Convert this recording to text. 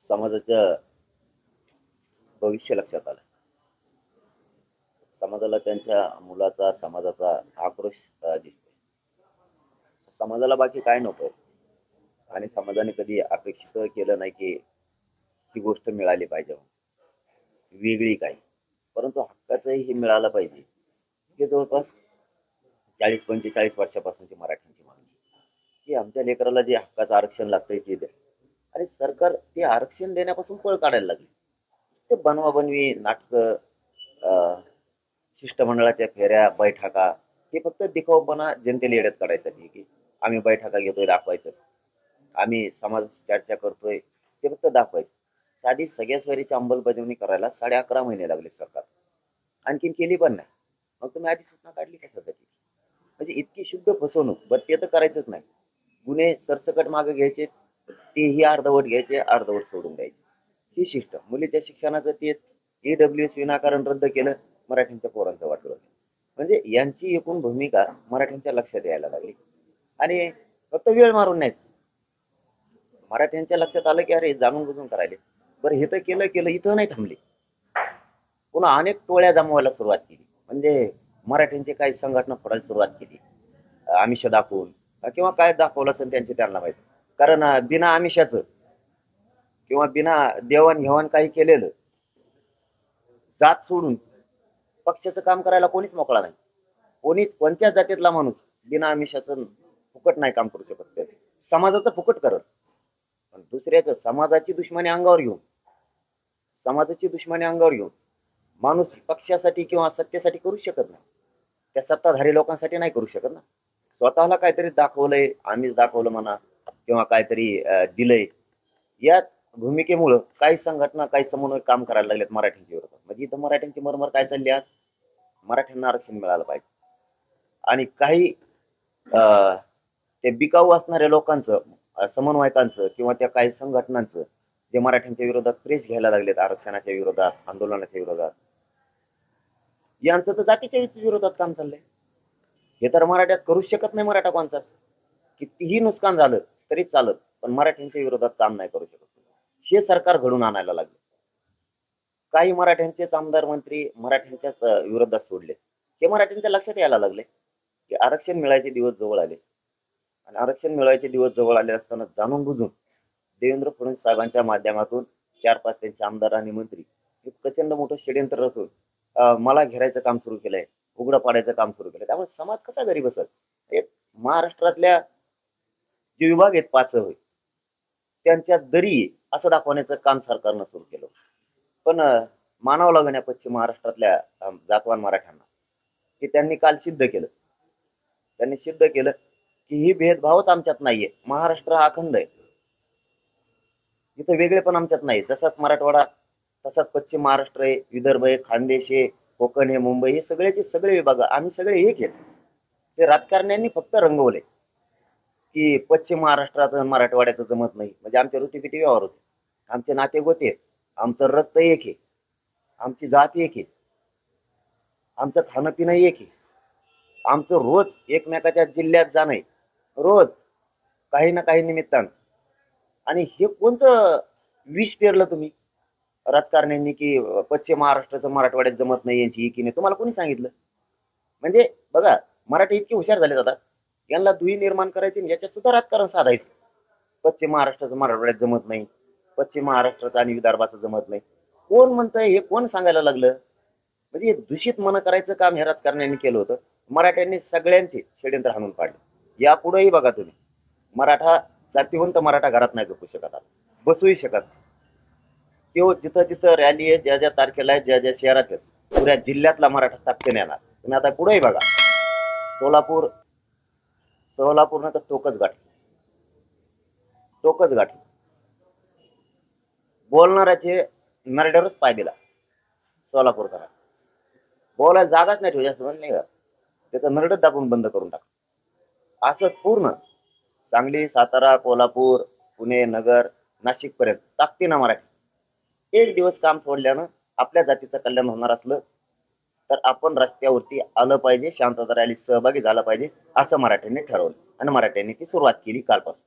समाजाचं भविष्य लक्षात आलं. समाजाला त्यांच्या मुलाचा, समाजाचा आक्रोश दिसतोय. समाजाला बाकी काय नकोय आणि समाजाने कधी अपेक्षित केलं नाही की ही गोष्ट मिळाली पाहिजे म्हणून. वेगळी काही. परंतु हक्काचंही हे मिळालं पाहिजे. हे जवळपास 40-45 वर्षापासूनची मराठ्यांची मागणी आहे, की आमच्या लेकराला जे हक्काचं आरक्षण लागतंय ते द्या. आणि सरकार ते आरक्षण देण्यापासून पळ काढायला लागले. ते बनवाबनवी नाटकं, शिष्टमंडळाच्या फेऱ्या, बैठका हे फक्त दिखाऊपणा जनतेला येड्यात काढायसाठी, की आम्ही बैठका घेतोय दाखवायचं. आम्ही समाज चर्चा करतोय ते फक्त दाखवायचं. साधी सगळ्या सोयरीची अंमलबजावणी करायला 11.5 महिने लागले सरकार. आणखीन केली पण नाही. मग तुम्ही आधी सूचना काढली कशासाठी? म्हणजे इतकी शुद्ध फसवणूक. बरं ते तर करायचंच नाही. गुन्हे सरसकट मागे घ्यायचे, तेही अर्धवट घ्यायचे, अर्धवट सोडून द्यायचे. ही शिस्त. मुलीच्या शिक्षणाचं तेच EWS विनाकारण रद्द केलं, मराठ्यांच्या पोरांचं वाटलं. म्हणजे यांची एकूण भूमिका मराठ्यांच्या लक्षात यायला लागली आणि फक्त वेळ मारून नाही. मराठ्यांच्या लक्षात आलं की अरे जाणून बुजून करायले. बरं हे तर केलं इथं नाही थांबले. पुन्हा अनेक टोळ्या जमवायला सुरुवात केली. म्हणजे मराठ्यांची काही संघटना फोडायला सुरुवात केली. आमिष दाखवून किंवा काय दाखवलं असेल त्यांचे त्यांना माहिती. कारण बिना आमिषाचं किंवा बिना देवाणघेवाण काही केलेलं जात सोडून पक्षाचं काम करायला कोणीच मोकळा नाही. कोणीच कोणत्या जातीतला माणूस बिना आमिषाचं फुकट नाही काम करू शकत. समाजाचं फुकट करत पण दुसऱ्याचं समाजाची दुश्मनी अंगावर घेऊन समाजाची दुश्मनी अंगावर घेऊन माणूस पक्षासाठी किंवा सत्तेसाठी करू शकत नाही. त्या सत्ताधारी लोकांसाठी नाही करू शकत ना. स्वतःला काहीतरी दाखवलंय, आम्हीच दाखवलं म्हणा किंवा काहीतरी दिलंय, याच भूमिकेमुळं काही संघटना काही समन्वय काम करायला लागलेत मराठ्यांच्या विरोधात. म्हणजे इथं मराठ्यांची मरमर काय चालली आज? मराठ्यांना आरक्षण मिळालं पाहिजे. आणि काही ते बिकाऊ असणाऱ्या लोकांचं, समन्वयकांचं किंवा त्या काही संघटनांचं जे मराठ्यांच्या विरोधात प्रेस घ्यायला लागलेत, आरक्षणाच्या विरोधात, आंदोलनाच्या विरोधात, यांचं तर जातीच्या विरोधात काम चाललंय. हे तर मराठ्यात करूच शकत नाही मराठा कोणचाच. कितीही नुकसान झालं तरी चालत, पण मराठ्यांच्या विरोधात काम नाही करू शकत. हे सरकार घडून आणायला लागले. काही मराठ्यांचेच आमदार मंत्री मराठ्यांच्याच विरोधात सोडले. हे मराठ्यांच्या लक्षात यायला लागले की आरक्षण मिळायचे दिवस जवळ आले. आणि आरक्षण मिळायचे दिवस जवळ आले असताना जाणून बुजून देवेंद्र फडणवीस साहेबांच्या माध्यमातून 4-5 त्यांचे आमदार आणि मंत्री हे प्रचंड मोठं षड्यंत्र रचून मला घेरायचं काम सुरू केलंय, उघडं पाडायचं काम सुरू केलंय. त्यामुळे समाज कसा घरी बसत? एक महाराष्ट्रातल्या जे विभाग आहेत 5 होय त्यांच्या दरी असं दाखवण्याचं काम सरकारनं सुरू केलं. पण मानावं लागण्या पश्चिम महाराष्ट्रातल्या जातवान मराठ्यांना की त्यांनी काल सिद्ध केलं. त्यांनी सिद्ध केलं की ही भेदभावच आमच्यात नाहीये. महाराष्ट्र हा अखंड आहे. इथं वेगळे पण आमच्यात नाही. जसाच मराठवाडा तसाच पश्चिम महाराष्ट्र आहे, विदर्भ आहे, खानदेश आहे, कोकण आहे, मुंबई, हे सगळेचे सगळे विभाग आम्ही सगळे एक आहेत. ते राजकारण्यांनी फक्त रंगवले की पश्चिम महाराष्ट्रात मराठवाड्याचं जमत नाही. म्हणजे आमच्या रुटीपिटी व्यवहार होते, आमचे नाते गोते आहेत, आमचं रक्त एक आहे, आमची जात एक आहे, आमचं खाणं पिणं एक आहे, आमचं रोज एकमेकाच्या जिल्ह्यात जाणं रोज काही ना काही निमित्तानं. आणि हे कोणचं विष पेरलं तुम्ही राजकारण्यांनी की पश्चिम महाराष्ट्राचं मराठवाड्यात जमत नाही यांची की नाही? तुम्हाला कोणी सांगितलं? म्हणजे बघा, मराठी इतके हुशार झाले आता, यांना दुही निर्माण करायचे याच्यात सुद्धा राजकारण साधायचं. पश्चिम महाराष्ट्राचं मराठवाड्यात जमत नाही, पश्चिम महाराष्ट्राचं आणि विदर्भाचं जमत नाही. कोण म्हणतंय? हे कोण सांगायला लागलं? म्हणजे दूषित मन करायचं काम ह्या राजकारण्यांनी केलं होतं. मराठ्यांनी सगळ्यांचे षड्यंत्र हाणून पाडले. यापुढेही बघा तुम्ही, मराठा जातीवंत मराठा घरात नाही झोपू शकत, बसूही शकत. तो जिथं जिथं रॅली आहे, ज्या ज्या तारखेला आहे, ज्या ज्या शहरात आहे, पुऱ्या जिल्ह्यातला मराठा ताकदीने येणार. तुम्ही आता पुढेही बघा, सोलापूरनं तर टोकच गाठी बोलणाऱ्याचे नरड्यावरच पाय दिला. सोलापूर करा बोलायला जागाच नाही ठेवली, असं म्हणणं नाही का? त्याचं नरडच दाबून बंद करून टाक. असं पूर्ण सांगली, सातारा, कोल्हापूर, पुणे, नगर, नाशिक पर्यंत ताकदीनं मराठी. एक दिवस काम सोडल्यानं आपल्या जातीचं कल्याण होणार असलं तर आपण रस्त्यावरती आलं पाहिजे, शांतता रॅलीत सहभागी झाला पाहिजे, असं मराठ्यांनी ठरवलं आणि मराठ्यांनी ती सुरुवात केली कालपासून.